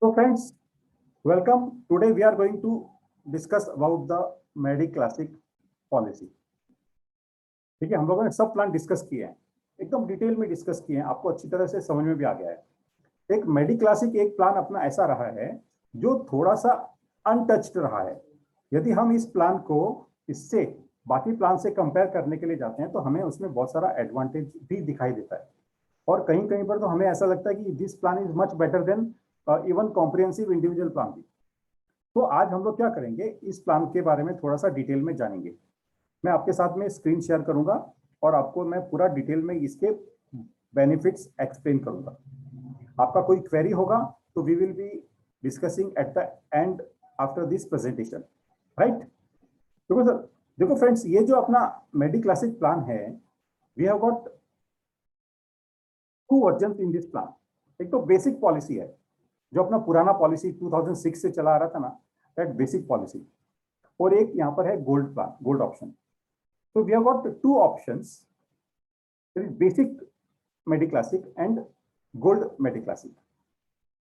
So friends, welcome. Today we are going to discuss about the Medi Classic policy. ठीक है, हम लोगों ने सब प्लान डिस्कस किए हैं, एकदम डिटेल में डिस्कस किए हैं, आपको अच्छी तरह से समझ में भी आ गया है। एक मेडी क्लासिक एक प्लान अपना ऐसा रहा है जो थोड़ा सा अनटच्ड रहा है। यदि हम इस प्लान को इससे बाकी प्लान से कंपेयर करने के लिए जाते हैं तो हमें उसमें बहुत सारा एडवांटेज भी दिखाई देता है, और कहीं कहीं पर तो हमें ऐसा लगता है कि this plan is much better than even comprehensive individual plan भी। तो आज हम लोग क्या करेंगे, इस प्लान के बारे में थोड़ा सा डिटेल में जानेंगे। मैं आपके साथ में स्क्रीन शेयर करूंगा और आपको मैं पूरा डिटेल में इसके बेनिफिट्स एक्सप्लेन करूंगा। आपका कोई क्वेरी होगा तो we will be discussing at the end after this presentation, right. देखो सर, देखो फ्रेंड्स, ये जो अपना मेडी क्लासिक प्लान है, we have got two version in this plan. एक तो बेसिक पॉलिसी है, जो अपना पुराना पॉलिसी 2006 से चला आ रहा था ना, दैट बेसिक पॉलिसी, और एक यहाँ पर है gold plan, gold option. So we have got two options. There is basic Mediclassic and Gold Mediclassic.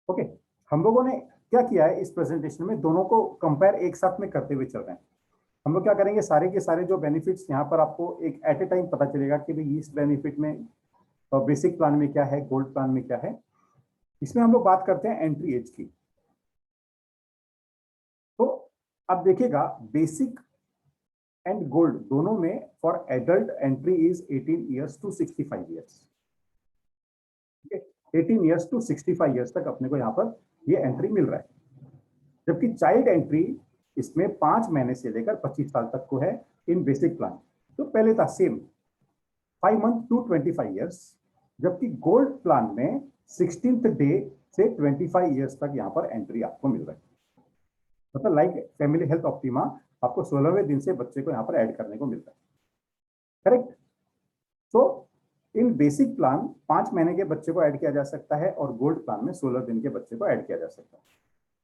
Okay, हम लोगों ने क्या किया है इस प्रेजेंटेशन में, दोनों को कंपेयर एक साथ में करते हुए चल रहे हैं। हम लोग क्या करेंगे, सारे के सारे जो बेनिफिट्स यहाँ पर आपको एक एट ए टाइम पता चलेगा कि भाई इस बेनिफिट में बेसिक प्लान में क्या है, गोल्ड प्लान में क्या है। इसमें हम लोग बात करते हैं एंट्री एज की। तो अब देखिएगा, बेसिक एंड गोल्ड दोनों में for adult entry is 18 years to 65 years. 18 years to 65 years तक अपने को यहाँ पर ये एंट्री मिल रहा है, जबकि चाइल्ड एंट्री इसमें 5 महीने से लेकर 25 साल तक को है इन बेसिक प्लान। तो पहले था सेम 5 मंथ टू 25 ईयर्स, जबकि गोल्ड प्लान में 16th डे से 25 ईयर्स तक यहाँ पर एंट्री आपको मिल रहा है। मतलब लाइक फैमिली हेल्थ ऑप्टिमा आपको 16वें दिन से बच्चे को यहाँ पर ऐड करने को मिलता है, करेक्ट। तो इन बेसिक प्लान 5 महीने के बच्चे को ऐड किया जा सकता है, और गोल्ड प्लान में 16 दिन के बच्चे को ऐड किया जा सकता है,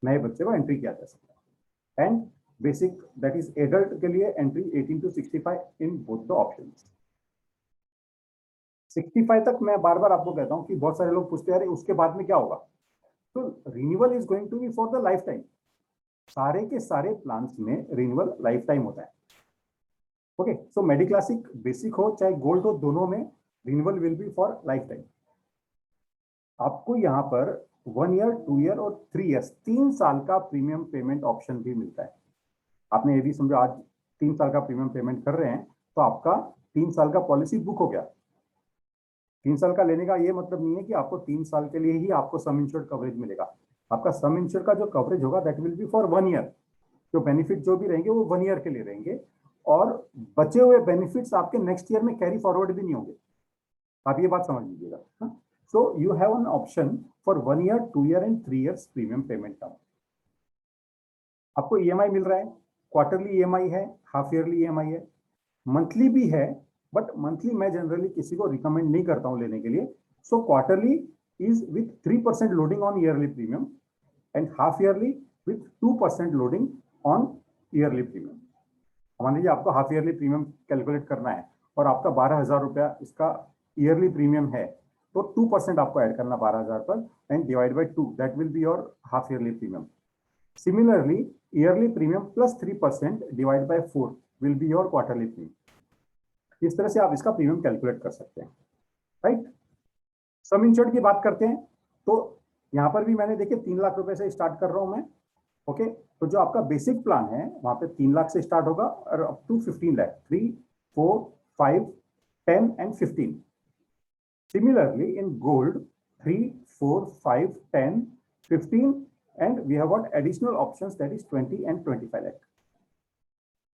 नए बच्चे को एंट्री किया जा सकता है। And basic that is adult के लिए entry 18 to 65 in both the options. 65 तक मैं बार बार आपको कहता हूं कि बहुत सारे लोग पूछते हैं अरे उसके बाद में क्या होगा। तो renewal is going to be for the lifetime. सारे के सारे प्लान्स में रिन्यूअल लाइफ टाइम होता है। ओके, सो मेडिक्लासिक बेसिक हो चाहे गोल्ड हो, दोनों में renewal will be for life time. आपको यहाँ पर 1 ईयर, 2 ईयर और 3 ईयर्स 3 साल का प्रीमियम पेमेंट ऑप्शन भी मिलता है। आपने ये भी समझो, आज 3 साल का प्रीमियम पेमेंट कर रहे हैं तो आपका 3 साल का पॉलिसी बुक हो गया। 3 साल का लेने का ये मतलब नहीं है कि आपको 3 साल के लिए ही आपको सम इंश्योर्ड कवरेज मिलेगा। आपका सम इंश्योर्ड का जो कवरेज होगा that will be for 1 year. जो बेनिफिट जो भी रहेंगे वो 1 ईयर के लिए रहेंगे, और बचे हुए बेनिफिट्स आपके नेक्स्ट ईयर में कैरी फॉरवर्ड भी नहीं होंगे। आप ये बात समझ लीजिएगा। So you have an option for 1 year, 2 year and 3 years premium payment term. आपको ईएमआई मिल रहा है, क्वार्टरली ईएमआई है, हाफ ईयरली ईएमआई है, मंथली भी है, बट मंथली मैं जनरली किसी को रिकमेंड नहीं करता हूं लेने के लिए। So quarterly is with 3% loading on yearly premium and half yearly with 2% loading on yearly premium. मान लीजिए आपको हाफ ईयरली प्रीमियम कैलकुलेट करना है और आपका 12,000 रुपया इसका ईयरली प्रीमियम है, तो 2% आपको ऐड करना 12,000 पर and divide by 2, that will be your half yearly premium. Similarly yearly premium plus 3% divide by 4 will be your quarterly premium. इस तरह से आप इसका प्रीमियम कैलकुलेट कर सकते हैं, राइट। सम इंश्योर्ड की बात करते हैं तो यहाँ पर भी मैंने देखिए 3 लाख रुपए से स्टार्ट कर रहा हूं मैं। ओके, तो जो आपका बेसिक प्लान है वहां पे 3 लाख से स्टार्ट होगा और up to 15 lakh, 3, 4, 5, 10 and 15। Similarly in gold 3, 4, 5, 10, 15 and we have got additional options that is 20 and 25 lakh.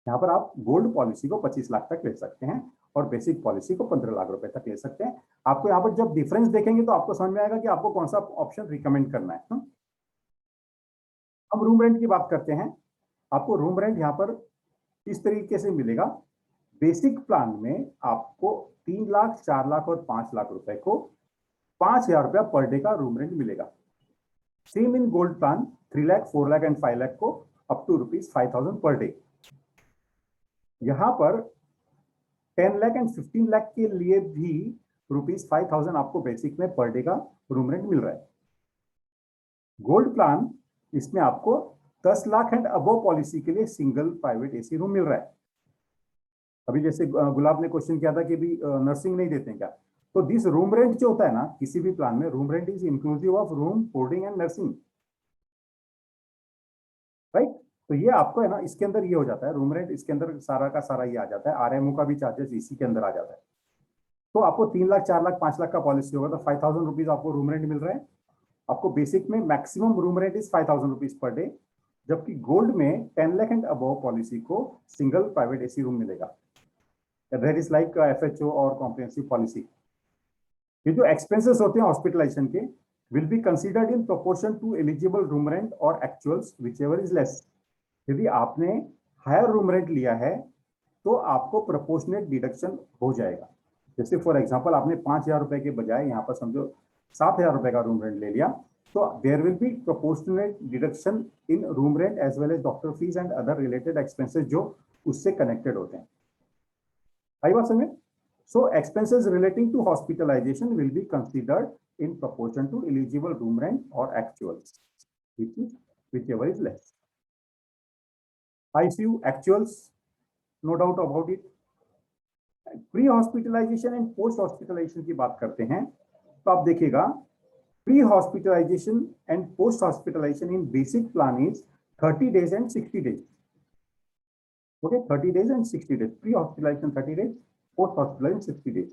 यहाँ पर आप गोल्ड पॉलिसी को 25 लाख तक ले सकते हैं और बेसिक पॉलिसी को 15 लाख रुपए तक ले सकते हैं। आपको यहाँ पर जब डिफरेंस देखेंगे तो आपको समझ में आएगा कि आपको कौन सा ऑप्शन रिकमेंड करना है। हम रूम रेंट की बात करते हैं। आपको रूम रेंट यहाँ पर इस तरीके से मिलेगा। बेसिक प्लान में आपको 3 लाख, 4 लाख और 5 लाख रुपए को 5,000 रुपया पर डे का रूम रेंट मिलेगा। Same in gold plan 3 lakh, 4 lakh and 5 lakh को अप टू ₹5,000 पर डे। यहां पर 10 लाख एंड 15 लाख के लिए भी ₹5,000 आपको बेसिक में पर डे का रूम रेंट मिल रहा है। गोल्ड प्लान, इसमें आपको 10 लाख एंड अबव पॉलिसी के लिए सिंगल प्राइवेट एसी रूम मिल रहा है। अभी जैसे गुलाब ने क्वेश्चन किया था कि भी नर्सिंग नहीं देते हैं क्या, तो दिस रूम रेंट जो होता है ना किसी भी प्लान में, room rent is inclusive of room, boarding and nursing, right. तो ये आपको है ना इसके अंदर ये हो जाता है रूम रेंट, इसके अंदर सारा का सारा ये आ जाता है, आरएमओ का भी चार्जेस इसी के अंदर आ जाता है। तो आपको 3 लाख, 4 लाख, 5 लाख का पॉलिसी होगा तो 5,000 रुपीज आपको रूम रेंट मिल रहा है। आपको बेसिक में maximum room rent is 5,000 rupees per day, जबकि गोल्ड में 10 लाख एंड अबव पॉलिसी को सिंगल प्राइवेट एसी रूम मिलेगा। दैट इज लाइक एफएचओ और कॉम्प्रिहेंसिव पॉलिसी। ये जो एक्सपेंसेस होते हैं हॉस्पिटलाइजेशन के will be considered in proportion to eligible room rent और एक्चुअल्स व्हिचएवर इज लेस। यदि आपने हायर रूम रेंट लिया है तो आपको प्रोपोर्शनेट डिडक्शन हो जाएगा। जैसे फॉर एग्जांपल आपने 5,000 रुपए के बजाय यहाँ पर समझो 7,000 रुपए का रूम रेंट ले लिया, तो there will be proportionate deduction in room rent as well as doctor fees and other related expenses जो उससे कनेक्टेड होते हैं। आई बात समझे? So expenses relating to hospitalization will be considered in proportion to eligible room rent or actuals, whichever is less. ICU actuals, no doubt about it. Pre hospitalisation and post hospitalisation की बात करते हैं तो आप देखिएगा pre hospitalisation and post hospitalisation in basic plan is 30 days and 60 days. Okay, 30 days and 60 days. Pre hospitalization 30 days, post hospitalization 60 days.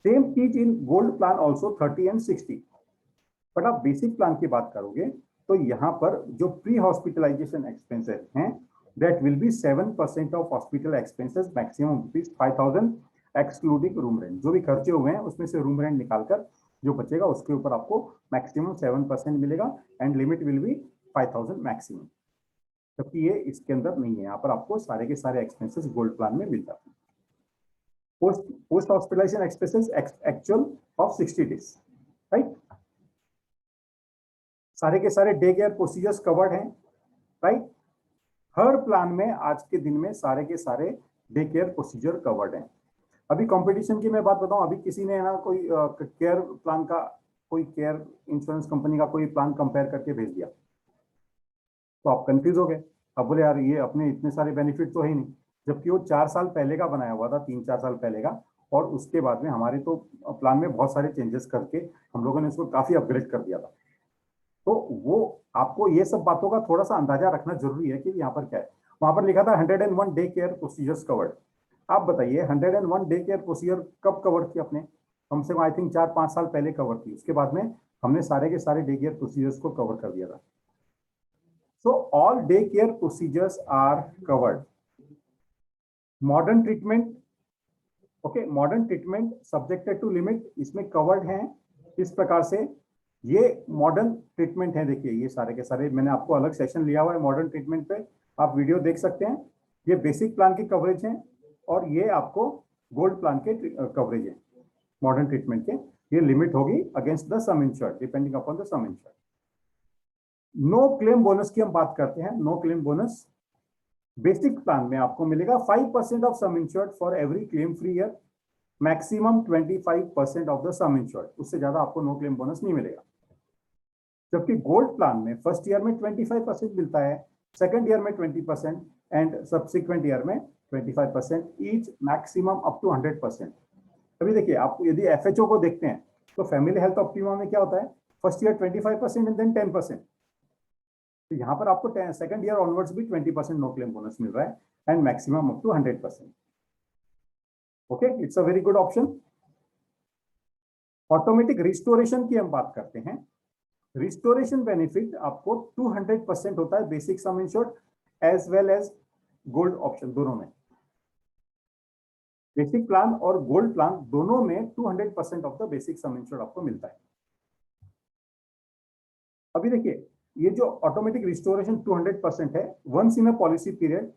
Same चीज इन gold plan also 30 and 60. But आप basic plan की बात करोगे तो यहाँ पर जो प्री हॉस्पिटलाइजेशन एक्सपेंसेस हैं that will be 7% of hospital expenses, maximum rupees 5,000 excluding room rent. जो भी खर्चे हुए हैं उसमें से रूम रेंट निकालकर जो बचेगा उसके ऊपर आपको मैक्सिमम 7% मिलेगा and limit will be 5,000 maximum. जबकि ये इसके अंदर नहीं है, यहाँ पर आपको सारे के सारे एक्सपेंसेस गोल्ड प्लान में मिल जाते हैं। Post hospitalisation expenses actual of 60 days, right. सारे के सारे डे केयर प्रोसीजर्स कवर्ड हैं, राइट। हर प्लान में आज के दिन में सारे के सारे डे केयर प्रोसीजर कवर्ड हैं। अभी कंपटीशन की मैं बात बताऊं, अभी किसी ने ना कोई केयर प्लान का, कोई केयर इंश्योरेंस कंपनी का कोई प्लान कंपेयर करके भेज दिया तो आप कंफ्यूज हो गए। अब बोले यार ये अपने इतने सारे बेनिफिट तो है ही नहीं, जबकि वो 4 साल पहले का बनाया हुआ था, 3-4 साल पहले का, और उसके बाद में हमारे तो प्लान में बहुत सारे चेंजेस करके हम लोगों ने उसको काफी अपग्रेड कर दिया था। तो वो आपको ये सब बातों का थोड़ा सा अंदाजा रखना जरूरी है कि यहाँ पर क्या है। वहां पर लिखा था 101 डे केयर प्रोसीजर्स कवर्ड। आप बताइए 101 डे केयर प्रोसीजर कब कवर किया आपने? कम से कम आई थिंक 4-5 साल पहले कवर की, उसके बाद में हमने सारे के सारे डे केयर प्रोसीजर्स को कवर कर दिया था। So all daycare procedures are covered. Modern treatment, okay, modern treatment subjected to limit, इसमें covered हैं इस प्रकार से। ये मॉडर्न ट्रीटमेंट है, देखिए ये सारे के सारे मैंने आपको अलग सेशन लिया हुआ है मॉडर्न ट्रीटमेंट पे, आप वीडियो देख सकते हैं। ये बेसिक प्लान की कवरेज है और ये आपको गोल्ड प्लान के कवरेज है मॉडर्न ट्रीटमेंट के। ये लिमिट होगी against the sum insured, depending upon the sum insured. No claim bonus की हम बात करते हैं। No claim bonus basic plan में आपको मिलेगा 5% of sum insured for every claim free year, maximum 25% of the sum insured, उससे ज्यादा आपको नो क्लेम बोनस नहीं मिलेगा। जबकि गोल्ड प्लान में फर्स्ट ईयर में 25% मिलता है, सेकंड ईयर में 20% एंड सब्सिक्वेंट ईयर में 25%, ईच मैक्सिमम अप टू 100%। अभी देखिए आप यदि एफएचओ को देखते हैं तो फैमिली हेल्थ ऑप्टिमा में क्या होता है, फर्स्ट ईयर 25% एंड देन 10%। तो यहाँ पर आपको सेकंड ईयर ऑनवर्ड्स भी 20% नो क्लेम बोनस मिल रहा है and maximum up to 100%। Okay, it's a very good option. Automatic restoration की हम बात करते हैं। रिस्टोरेशन बेनिफिट आपको 200% होता है basic sum insured as well as gold option दोनों में। बेसिक प्लान और गोल्ड प्लान दोनों में 200% of the basic sum insured आपको मिलता है। अभी देखिए ये जो ऑटोमेटिक रिस्टोरेशन 200% है, once in a policy period,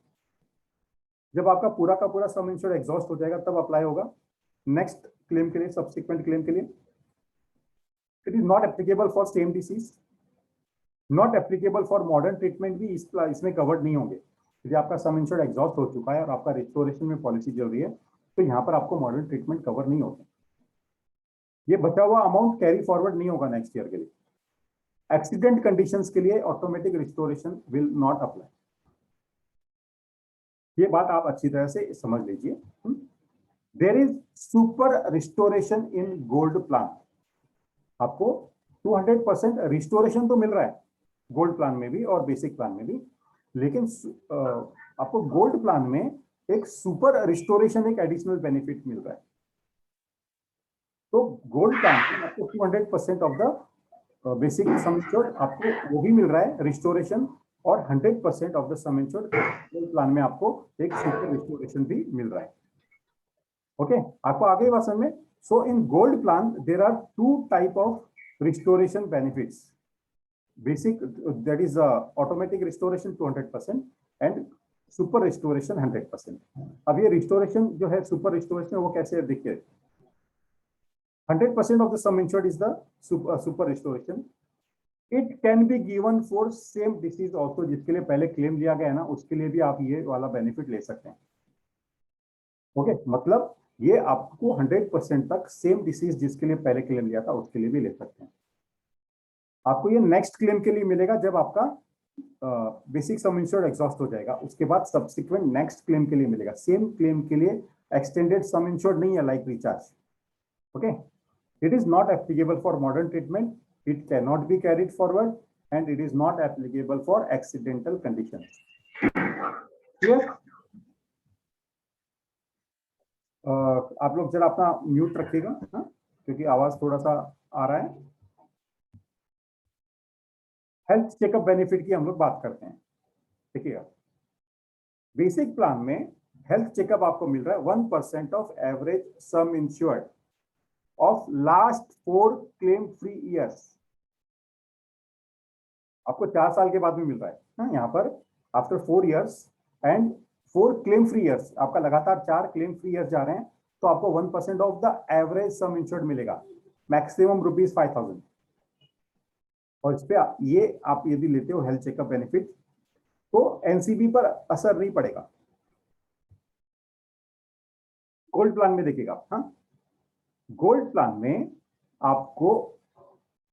जब आपका पूरा का पूरा सम इंश्योर्ड एग्जॉस्ट हो जाएगा तब अप्लाई होगा नेक्स्ट क्लेम के लिए, सब्सिक्वेंट क्लेम के लिए। It is not applicable for same disease, not applicable for modern treatment भी इसमें कवर्ड नहीं होंगे। यदि आपका सम इंश्योर्ड एग्जॉस्ट हो चुका है और आपका रिस्टोरेशन में पॉलिसी चल रही है तो यहाँ पर आपको मॉडर्न ट्रीटमेंट कवर नहीं होगा। ये बचा हुआ अमाउंट कैरी फॉरवर्ड नहीं होगा नेक्स्ट ईयर के लिए। एक्सीडेंट कंडीशंस के लिए automatic restoration will not apply. ये बात आप अच्छी तरह से समझ लीजिए। There is super restoration in gold plan. आपको 200% रिस्टोरेशन तो मिल रहा है गोल्ड प्लान में भी और बेसिक प्लान में भी, लेकिन आपको गोल्ड प्लान में एक सुपर रिस्टोरेशन, एक एडिशनल बेनिफिट मिल रहा है। तो गोल्ड प्लान में आपको 200% of the basic sum insured आपको वो भी मिल रहा है रिस्टोरेशन, और 100% of the sum insured gold plan में आपको एक सुपर रिस्टोरेशन भी मिल रहा है। ओके, आपको आगे बात समझ में। So in gold plan there are 2 type of restoration benefits. Basic, that is automatic restoration 200% and super restoration 100%। अब ये रिस्टोरेशन जो है सुपर रिस्टोरेशन वो कैसे है देखिए। 100% of the sum insured is the super restoration. It can be given for same disease also, जिसके लिए पहले क्लेम लिया गया है ना, उसके लिए भी आप ये वाला बेनिफिट ले सकते हैं। ओके, मतलब ये आपको 100% तक सेम डिसीज जिसके लिए पहले क्लेम लिया था उसके लिए भी ले सकते हैं। आपको ये नेक्स्ट क्लेम के लिए मिलेगा जब आपका बेसिक सम इंश्योर्ड एग्जॉस्ट हो जाएगा, उसके बाद सब्सिक्वेंट नेक्स्ट क्लेम के लिए मिलेगा। सेम क्लेम के लिए एक्सटेंडेड सम इंश्योर्ड नहीं है like recharge. Okay, it is not applicable for modern treatment, it cannot be carried forward, and it is not applicable for accidental conditions. Clear? आप लोग जरा अपना म्यूट रखिएगा, हाँ, क्योंकि आवाज थोड़ा सा आ रहा है। हेल्थ चेकअप बेनिफिट की हम लोग बात करते हैं। देखिएगा, बेसिक प्लान में हेल्थ चेकअप आपको मिल रहा है 1% of average some insured of last 4 claim free years। आपको 4 साल के बाद में मिल रहा है ना, यहाँ पर after 4 years and 4 claim free years, आपका लगातार 4 claim free years जा रहे हैं, तो आपको 1% of the average some insured मिलेगा, मैक्सिमम ₹5,000। और इस पे ये आप यदि लेते हो हेल्थ चेकअप बेनिफिट तो एनसीबी पर असर नहीं पड़ेगा। गोल्ड प्लान में देखिएगा, हाँ, गोल्ड प्लान में आपको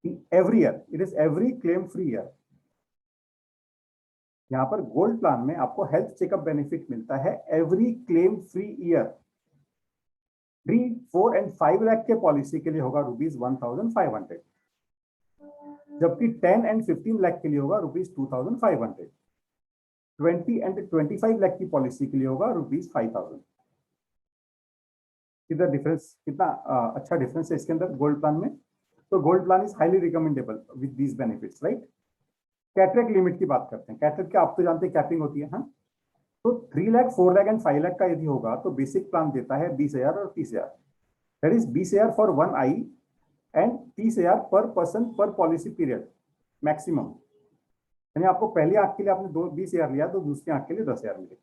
every year, it is every claim free year. यहां पर गोल्ड प्लान में आपको हेल्थ चेकअप बेनिफिट मिलता है every claim free year. 3, 4 and 5 lakh के पॉलिसी के लिए होगा ₹1,500, जबकि 10 एंड 15 लाख के लिए होगा ₹2,500। 20 एंड 25 लाख की पॉलिसी के लिए होगा ₹5,000। कितना डिफरेंस, कितना अच्छा डिफरेंस है इसके अंदर गोल्ड प्लान में। तो gold plan is highly recommendable with these benefits, right. Cataract limit की बात करते हैं। कैटरेक्ट का आप तो जानते हैं कैपिंग होती है, हाँ। तो 3 लाख, 4 लाख एंड 5 लाख का यदि होगा तो बेसिक प्लान देता है 20,000 और 30,000। That is 20,000 for 1 I and 30,000 पर पर्सन पर पॉलिसी पीरियड मैक्सिमम। यानी आपको पहली आंख के लिए आपने 20,000 लिया तो दूसरी आंख के लिए 10,000 मिलेगा।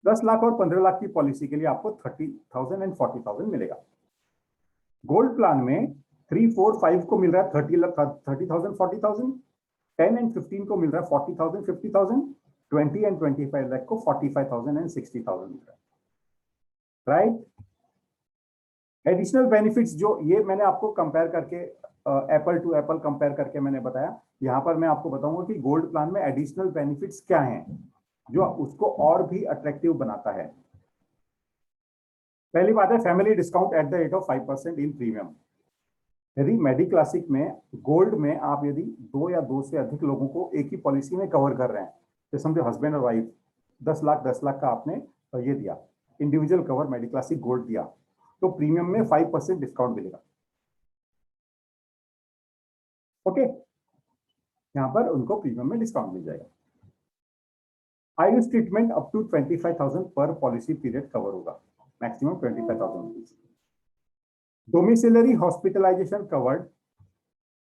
10 लाख और 15 लाख की पॉलिसी के लिए आपको 30,000 एंड 40,000 मिलेगा। गोल्ड प्लान में 3, 4, 5 को मिल रहा है 30,000 40,000, 10 एंड 15 को मिल रहा है 40,000 50,000, 20 एंड 25 लाख को 45,000 एंड 60,000 मिल रहा है, राइट। एडिशनल बेनिफिट्स जो ये मैंने आपको कंपेयर करके एप्पल टू एप्पल कंपेयर करके मैंने बताया, यहां पर मैं आपको बताऊंगा कि गोल्ड प्लान में एडिशनल बेनिफिट्स क्या हैं जो उसको और भी अट्रैक्टिव बनाता है। पहली बात है family discount at the rate of 5% in premium. यदि मेडी क्लासिक में गोल्ड में आप यदि 2 या 2 से अधिक लोगों को एक ही पॉलिसी में कवर कर रहे हैं, तो समझो हस्बैंड और वाइफ, 10 लाख का आपने ये दिया, इंडिविजुअल कवर मेडी क्लासिक गोल्ड दिया, तो प्रीमियम में 5% डिस्काउंट मिलेगा। ओके, यहां पर उनको प्रीमियम में डिस्काउंट मिल जाएगा। आयुष ट्रीटमेंट अप टू 25,000 पर पॉलिसी पीरियड कवर होगा, maximum 25,000 rupees. Domiciliary hospitalisation covered,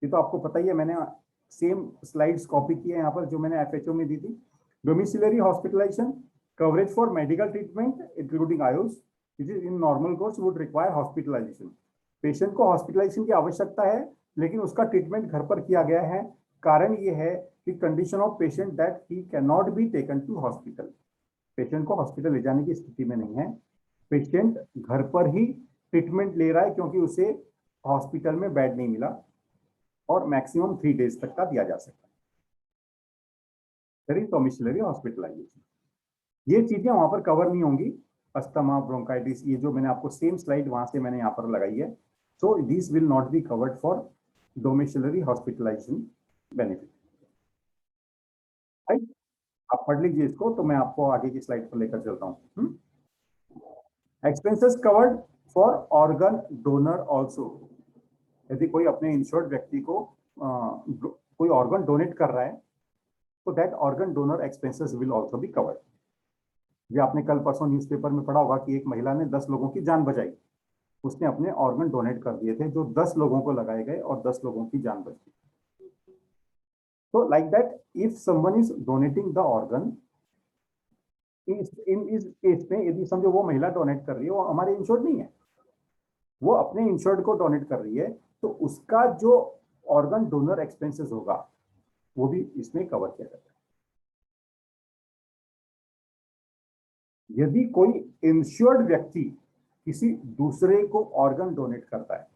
ये तो आपको पता ही है, मैंने सेम स्लाइड्स कॉपी की है यहाँ पर जो मैंने एफएचओ में दी थी। Domiciliary hospitalisation coverage for medical treatment including AYUSH which is in normal course would require hospitalisation. Patient को हॉस्पिटलाइजेशन की आवश्यकता है लेकिन उसका ट्रीटमेंट घर पर किया गया है। कारण ये है कि condition of patient that he can not be taken to hospital. Patient को हॉस्पिटल ले जाने की स्थिति में नहीं है, पेशेंट घर पर ही ट्रीटमेंट ले रहा है क्योंकि उसे हॉस्पिटल में बेड नहीं मिला। और मैक्सिमम 3 डेज तक का दिया जा सकता है। That is domiciliary hospitalisation. ये चीजें वहां पर कवर नहीं होंगी, अस्थमा, ब्रोंकाइटिस, ये जो मैंने आपको सेम स्लाइड वहां से मैंने यहाँ पर लगाई है। So this will not be covered for domiciliary hospitalisation benefit. Right, आप पढ़ लीजिए इसको, तो मैं आपको आगे की स्लाइड पर लेकर चलता हूँ। Expenses covered for organ donor also. यदि कोई अपने इंश्योर्ड व्यक्ति को कोई ऑर्गन डोनेट कर रहा है, तो that organ donor expenses will also be covered. ये आपने कल परसों न्यूज़पेपर में पढ़ा होगा कि एक महिला ने 10 लोगों की जान बचाई। उसने अपने ऑर्गन डोनेट कर दिए थे, जो 10 लोगों को लगाए गए और 10 लोगों की जान बची। तो like that, if someone is donating the organ, in इस केस में यदि समझो वो महिला डोनेट कर रही है, वो हमारे इंश्योर्ड नहीं है, वो अपने इंश्योर्ड को डोनेट कर रही है, तो उसका जो ऑर्गन डोनर एक्सपेंसेस होगा वो भी इसमें कवर किया जाता है। यदि कोई इंश्योर्ड व्यक्ति किसी दूसरे को ऑर्गन डोनेट करता है,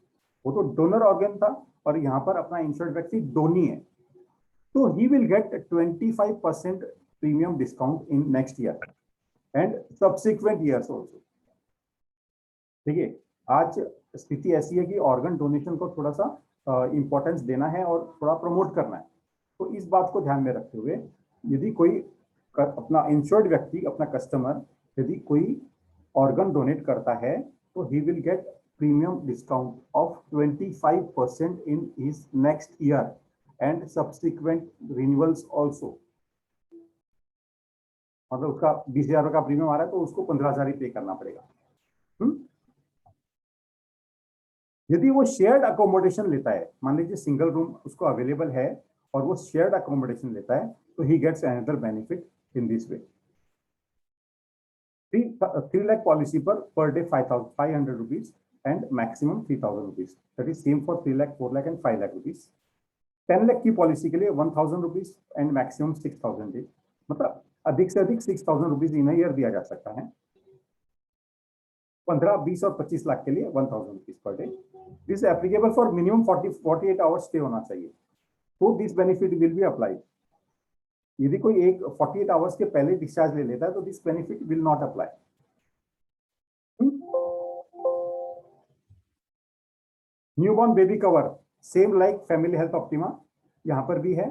वो तो डोनर ऑर्गन था और यहां पर अपना इंश्योर्ड व्यक्ति डोनी है, तो he will get 25% premium discount in next year and subsequent years also. देखिए, आज स्थिति ऐसी है कि ऑर्गन डोनेशन को थोड़ा सा इंपॉर्टेंस देना है और थोड़ा प्रमोट करना है। तो इस बात को ध्यान में रखते हुए, यदि कोई अपना इंश्योर्ड व्यक्ति, अपना कस्टमर यदि कोई ऑर्गन डोनेट करता है, तो he will get premium discount of 25% in his next year and subsequent renewals also. मतलब उसका 20,000 का प्रीमियम आ रहा है तो उसको 15,000 ही पे करना पड़ेगा। यदि वो शेयर्ड अकोमोडेशन लेता है, मान लीजिए सिंगल रूम उसको अवेलेबल है और वो शेयर्ड अकोमोडेशन लेता है, तो ही gets another benefit in this way. 3 lakh policy per day 500 rupees and maximum 3,000 rupees. That is same for 3 lakh, 4 lakh and 5 lakh rupees. 10 lakh की पॉलिसी के लिए 1,000 रुपीज एंड मैक्सिमम 6,000 डे, मतलब अधिक से अधिक 6,000 रुपीज इन ईयर दिया जा सकता है। 15, 20 और 25 लाख के लिए 1,000 rupees per day. This applicable for minimum 48 hours stay होना चाहिए, तो this benefit will be applied. यदि कोई एक 48 आवर्स के पहले डिस्चार्ज ले लेता है, तो this benefit will not apply. Newborn baby cover, same like family health optima, यहां पर भी है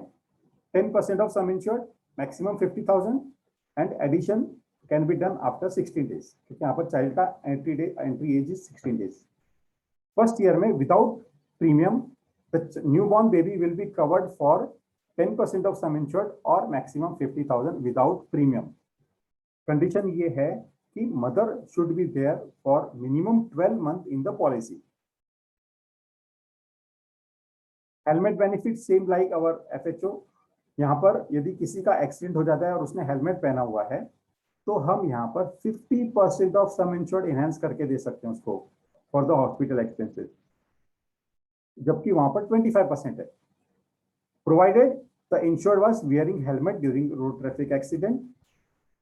10% of sum insured, maximum 50,000 and addition can be done after 16 days, क्योंकि यहाँ पर चाइल्ड का entry age is 16 days. First year में without premium, the newborn baby will be covered for 10% of sum insured और मैक्सिमम 50,000 विदाउट प्रीमियम। कंडीशन ये है कि mother should be there for minimum 12 month in the policy. Helmet benefit same like our FHO. यहाँ पर यदि किसी का accident हो जाता है और उसने हेलमेट पहना हुआ है, तो हम यहाँ पर 50% ऑफ सम इंश्योर्ड इनहेंस करके दे सकते हैं उसको फॉर द हॉस्पिटल एक्सपेंसेस, जबकि वहां पर 25% है। Provided the insured was wearing helmet during road traffic accident,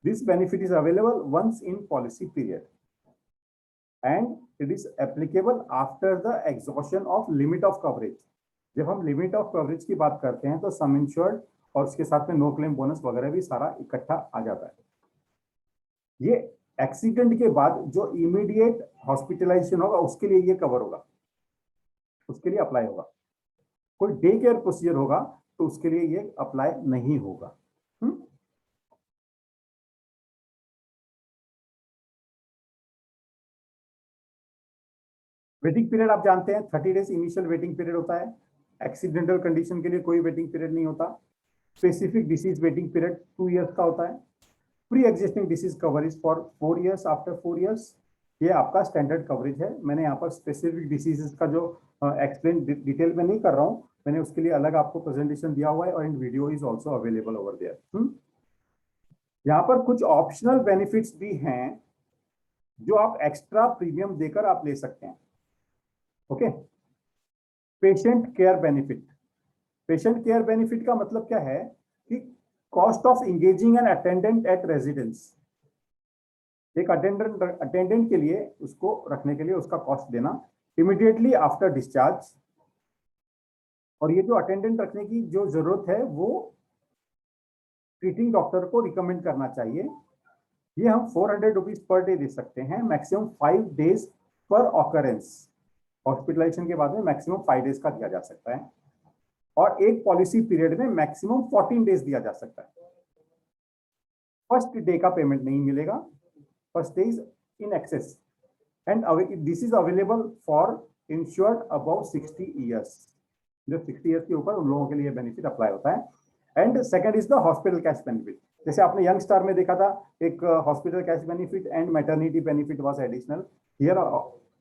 this benefit is available once in policy period and it is applicable after the exhaustion of limit of coverage. जब हम limit of coverage की बात करते हैं, तो सम insured और उसके साथ में नो क्लेम बोनस वगैरह भी सारा इकट्ठा आ जाता है। ये एक्सीडेंट के बाद जो इमीडिएट हॉस्पिटलाइजेशन होगा उसके लिए ये कवर होगा, उसके लिए अप्लाई होगा। कोई डे केयर प्रोसीजर होगा तो उसके लिए ये अप्लाई नहीं होगा। वेटिंग पीरियड आप जानते हैं 30 डेज इनिशियल वेटिंग पीरियड होता है। एक्सीडेंटल कंडीशन के लिए कोई वेटिंग पीरियड नहीं होता। Specific disease waiting period 2 years का होता है। Pre existing disease cover is for 4 years, after 4 years ये आपका स्टैंडर्ड कवरेज है। मैंने यहाँ पर स्पेसिफिक डिसीजेस का जो एक्सप्लेन डिटेल में नहीं कर रहा हूँ, मैंने उसके लिए अलग आपको प्रेजेंटेशन दिया हुआ है और in video is also available over there. यहाँ पर कुछ ऑप्शनल बेनिफिट्स भी हैं जो आप एक्स्ट्रा प्रीमियम देकर आप ले सकते हैं। Okay, patient care benefit. Patient care benefit का मतलब क्या है कि cost of engaging an attendant at residence. एक अटेंडेंट के लिए उसको रखने के लिए उसका कॉस्ट देना इमीडिएटली आफ्टर डिस्चार्ज, और ये जो अटेंडेंट रखने की जो जरूरत है वो ट्रीटिंग डॉक्टर को रिकमेंड करना चाहिए। ये हम 400 रुपीज पर डे दे सकते हैं, मैक्सिमम 5 डेज पर ऑकरेंस। हॉस्पिटलाइजेशन के बाद में मैक्सिमम 5 डेज का दिया जा सकता है, और एक पॉलिसी पीरियड में मैक्सिमम 14 डेज दिया जा सकता है। फर्स्ट डे का पेमेंट नहीं मिलेगा, first day is in excess, and this is available for insured above 60 years. जो 60 ईयर्स के ऊपर उन लोगों के लिए बेनिफिट अप्लाई होता है। And second is the hospital cash benefit. जैसे आपने यंग स्टार में देखा था, एक hospital cash benefit and maternity benefit was additional. Here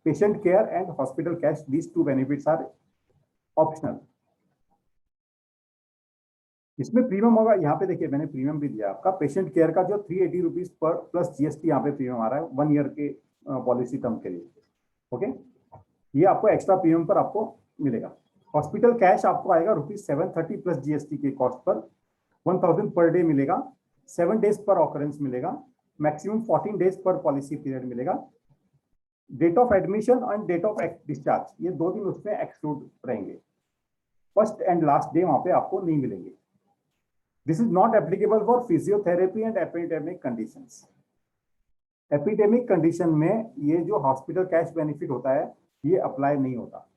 patient care and hospital cash, these two benefits are optional. इसमें प्रीमियम होगा, यहाँ पे देखिए मैंने प्रीमियम भी दिया आपका। पेशेंट केयर का जो 380 रुपीज पर प्लस जीएसटी यहाँ पे प्रीमियम आ रहा है 1 ईयर के पॉलिसी टर्म के लिए। ओके, ये आपको एक्स्ट्रा प्रीमियम पर आपको मिलेगा। हॉस्पिटल कैश आपको आएगा ₹730 प्लस जीएसटी के कॉस्ट पर 1000 पर डे मिलेगा, 7 डेज पर ऑकरेंस मिलेगा, maximum 14 days per policy period मिलेगा। Date of admission and date of discharge, ये 2 दिन उसमें एक्सक्लूड रहेंगे। फर्स्ट एंड लास्ट डे वहां पे आपको नहीं मिलेंगे। This is not applicable for physiotherapy and epidemic conditions. Epidemic condition में ये जो हॉस्पिटल कैश बेनिफिट होता है ये अप्लाई नहीं होता।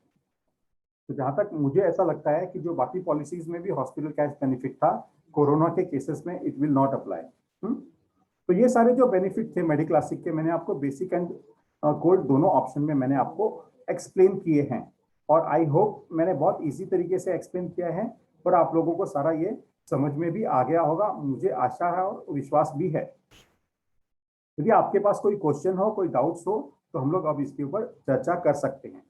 तो जहां तक मुझे ऐसा लगता है कि जो बाकी पॉलिसीज में भी हॉस्पिटल कैश बेनिफिट था, कोरोना के केसेस में इट विल नॉट अप्लाई। तो ये सारे जो बेनिफिट थे मेडिक्लासिक के, मैंने आपको बेसिक एंड गोल्ड दोनों ऑप्शन में मैंने आपको एक्सप्लेन किए हैं, और आई होप मैंने बहुत इजी तरीके से एक्सप्लेन किया है और आप लोगों को सारा ये समझ में भी आ गया होगा, मुझे आशा है और विश्वास भी है। यदि आपके पास कोई क्वेश्चन हो, कोई डाउट्स हो, तो हम लोग अब इसके ऊपर चर्चा कर सकते हैं।